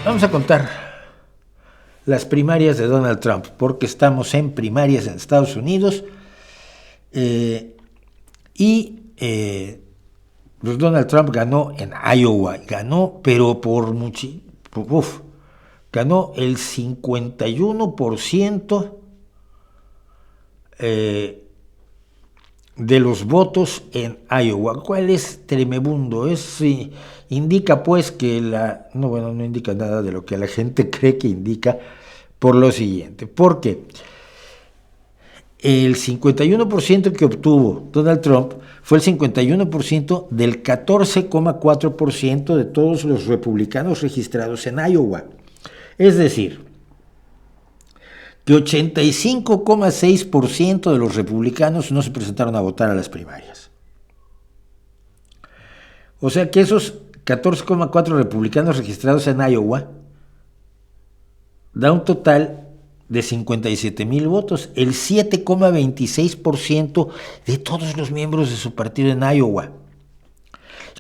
Vamos a contar las primarias de Donald Trump, porque estamos en primarias en Estados Unidos pues Donald Trump ganó en Iowa, ganó, pero ganó el 51% de los votos en Iowa, cuál es tremebundo. Indica pues que no indica nada de lo que la gente cree que indica, por lo siguiente, porque el 51% que obtuvo Donald Trump fue el 51% del 14,4% de todos los republicanos registrados en Iowa. Es decir, que 85,6% de los republicanos no se presentaron a votar a las primarias. O sea que esos 14,4 republicanos registrados en Iowa da un total de 57,000 votos, el 7,26% de todos los miembros de su partido en Iowa.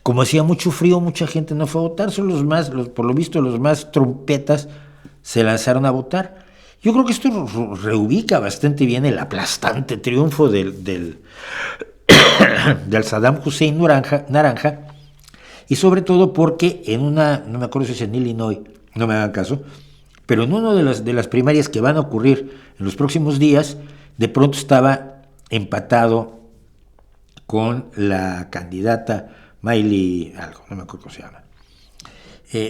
Como hacía mucho frío, mucha gente no fue a votar, son por lo visto los más trompetas se lanzaron a votar. Yo creo que esto reubica bastante bien el aplastante triunfo del Saddam Hussein naranja, y sobre todo porque no me acuerdo si es en Illinois, no me hagan caso, pero en una de las primarias que van a ocurrir en los próximos días, de pronto estaba empatado con la candidata Miley algo, no me acuerdo cómo se llama.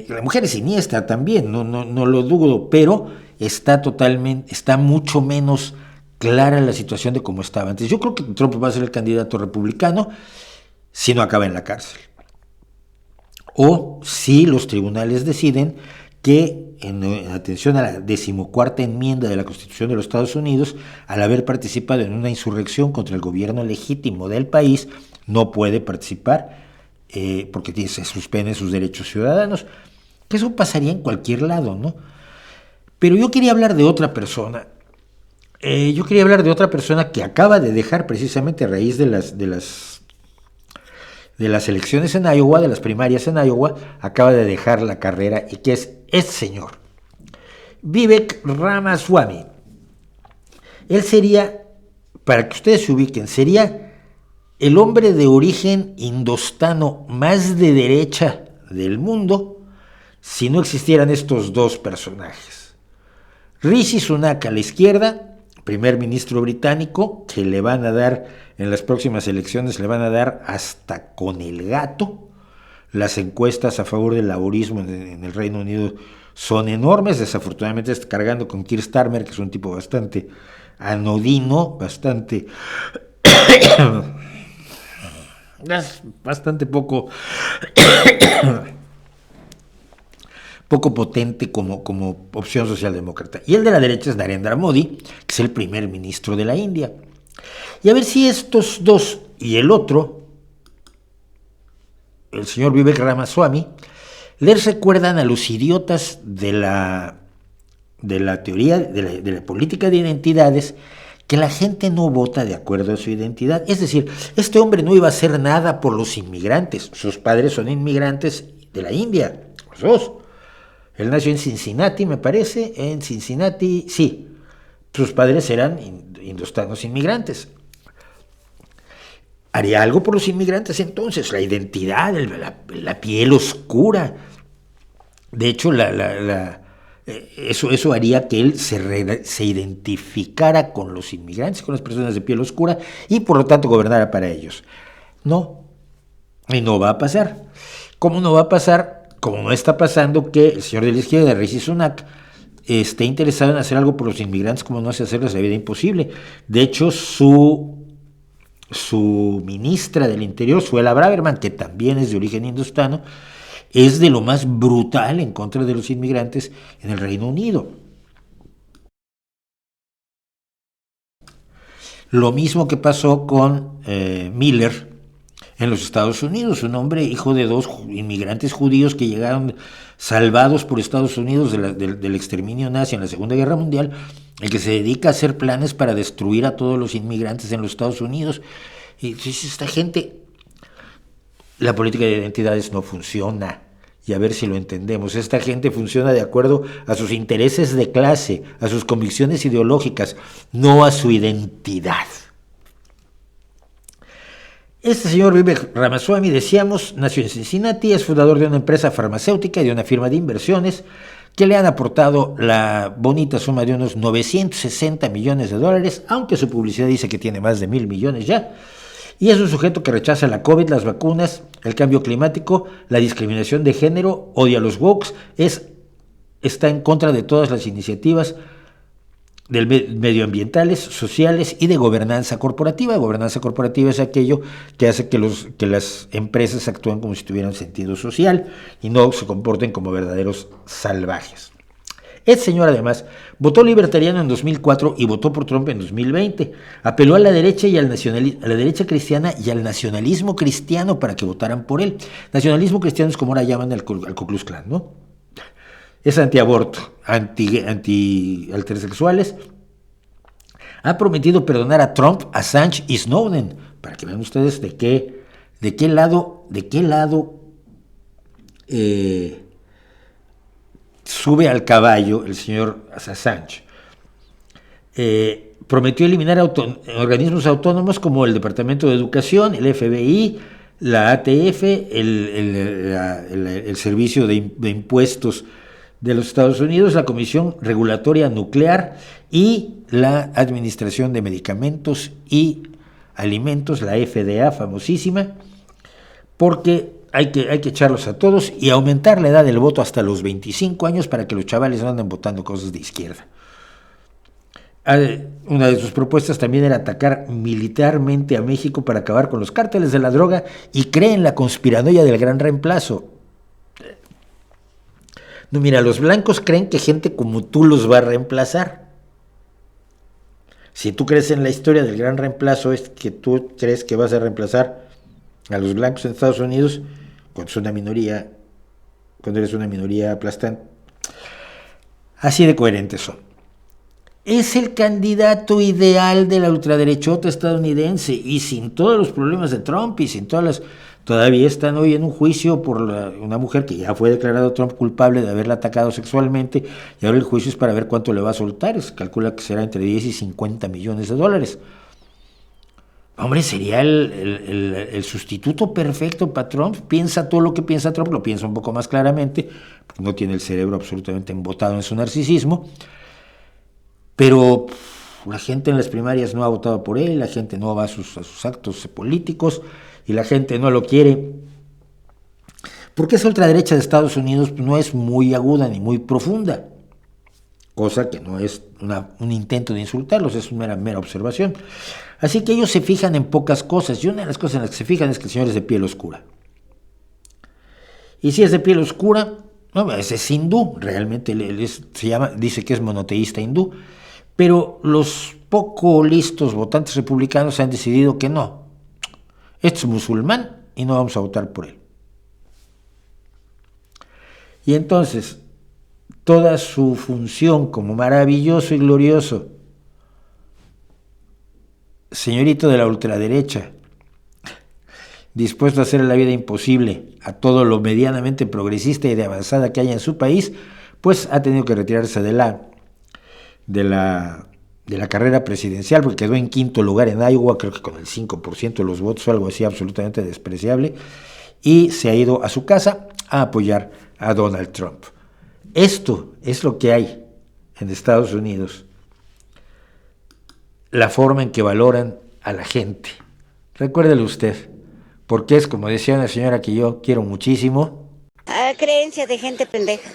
La mujer es siniestra también, no lo dudo, pero está mucho menos clara la situación de cómo estaba antes. Yo creo que Trump va a ser el candidato republicano si no acaba en la cárcel, o si los tribunales deciden que, en atención a la 14ª enmienda de la Constitución de los Estados Unidos, al haber participado en una insurrección contra el gobierno legítimo del país, no puede participar porque se suspenden sus derechos ciudadanos, que eso pasaría en cualquier lado, ¿no? Pero yo quería hablar de otra persona. Que acaba de dejar, precisamente a raíz de las elecciones en Iowa, de las primarias en Iowa, acaba de dejar la carrera, y que es este señor, Vivek Ramaswamy. Él sería, para que ustedes se ubiquen, sería el hombre de origen indostano más de derecha del mundo si no existieran estos dos personajes. Rishi Sunak a la izquierda, primer ministro británico, que le van a dar en las próximas elecciones, le van a dar hasta con el gato. Las encuestas a favor del laborismo en el Reino Unido son enormes. Desafortunadamente está cargando con Keir Starmer, que es un tipo bastante anodino, bastante poco potente como opción socialdemócrata. Y el de la derecha es Narendra Modi, que es el primer ministro de la India. Y a ver si estos dos y el otro, el señor Vivek Ramaswamy, les recuerdan a los idiotas de la teoría de la política de identidades, que la gente no vota de acuerdo a su identidad. Es decir, este hombre no iba a hacer nada por los inmigrantes. Sus padres son inmigrantes de la India, los dos. Él nació en Cincinnati, me parece, sí. Sus padres eran indostanos inmigrantes. ¿Haría algo por los inmigrantes entonces? La identidad, la piel oscura. De hecho, eso haría que él se identificara con los inmigrantes, con las personas de piel oscura, y por lo tanto gobernara para ellos. No, y no va a pasar. ¿Cómo no va a pasar? Como no está pasando que el señor de la izquierda, Rishi Sunak, esté interesado en hacer algo por los inmigrantes, como no hace hacerles la vida imposible. De hecho, su ministra del Interior, Suella Braverman, que también es de origen indostano, es de lo más brutal en contra de los inmigrantes en el Reino Unido. Lo mismo que pasó con Miller en los Estados Unidos, un hombre hijo de dos inmigrantes judíos que llegaron salvados por Estados Unidos del exterminio nazi en la Segunda Guerra Mundial, el que se dedica a hacer planes para destruir a todos los inmigrantes en los Estados Unidos. Y esta gente, la política de identidades no funciona. y a ver si lo entendemos. Esta gente funciona de acuerdo a sus intereses de clase, a sus convicciones ideológicas, no a su identidad. Este señor Vivek Ramaswamy, decíamos, nació en Cincinnati, es fundador de una empresa farmacéutica y de una firma de inversiones que le han aportado la bonita suma de unos 960 millones de dólares, aunque su publicidad dice que tiene más de 1,000 millones ya. Y es un sujeto que rechaza la COVID, las vacunas, el cambio climático, la discriminación de género, odia a los wokes, está en contra de todas las iniciativas medioambientales, sociales y de gobernanza corporativa. Gobernanza corporativa es aquello que hace que las empresas actúen como si tuvieran sentido social y no se comporten como verdaderos salvajes. Este señor además votó libertariano en 2004 y votó por Trump en 2020. Apeló a la derecha y a la derecha cristiana y al nacionalismo cristiano para que votaran por él. Nacionalismo cristiano es como ahora llaman al Ku Klux Klan, ¿no? Es antiaborto, anti-heterosexuales. Ha prometido perdonar a Trump, Assange y Snowden, para que vean ustedes de qué lado sube al caballo el señor Assange. Prometió eliminar organismos autónomos como el Departamento de Educación, el FBI, la ATF, el Servicio de Impuestos de los Estados Unidos, la Comisión Regulatoria Nuclear y la Administración de Medicamentos y Alimentos, la FDA, famosísima, porque hay que echarlos a todos y aumentar la edad del voto hasta los 25 años para que los chavales no anden votando cosas de izquierda. Una de sus propuestas también era atacar militarmente a México para acabar con los cárteles de la droga y cree en la conspiranoia del gran reemplazo. No, mira, los blancos creen que gente como tú los va a reemplazar. Si tú crees en la historia del gran reemplazo, es que tú crees que vas a reemplazar a los blancos en Estados Unidos cuando eres una minoría aplastante. Así de coherentes son. Es el candidato ideal de la ultraderechota estadounidense y sin todos los problemas de Trump y sin todas las... Todavía están hoy en un juicio por una mujer que ya fue declarado Trump culpable de haberla atacado sexualmente y ahora el juicio es para ver cuánto le va a soltar. Se calcula que será entre 10 y 50 millones de dólares. Hombre, sería el sustituto perfecto para Trump. Piensa todo lo que piensa Trump, lo piensa un poco más claramente, porque no tiene el cerebro absolutamente embotado en su narcisismo. Pero la gente en las primarias no ha votado por él, la gente no va a sus actos políticos y la gente no lo quiere. Porque esa ultraderecha de Estados Unidos no es muy aguda ni muy profunda, cosa que no es un intento de insultarlos, es una mera observación. Así que ellos se fijan en pocas cosas, y una de las cosas en las que se fijan es que el señor es de piel oscura. Y si es de piel oscura, no, ese es hindú, realmente dice que es monoteísta hindú, pero los poco listos votantes republicanos han decidido que no. Este es musulmán y no vamos a votar por él. Y entonces, toda su función como maravilloso y glorioso señorito de la ultraderecha, dispuesto a hacer la vida imposible a todo lo medianamente progresista y de avanzada que haya en su país, pues ha tenido que retirarse de la carrera presidencial, porque quedó en quinto lugar en Iowa, creo que con el 5% de los votos o algo así absolutamente despreciable, y se ha ido a su casa a apoyar a Donald Trump. Esto es lo que hay en Estados Unidos, la forma en que valoran a la gente. Recuérdelo usted, porque es, como decía una señora que yo quiero muchísimo, creencia de gente pendeja.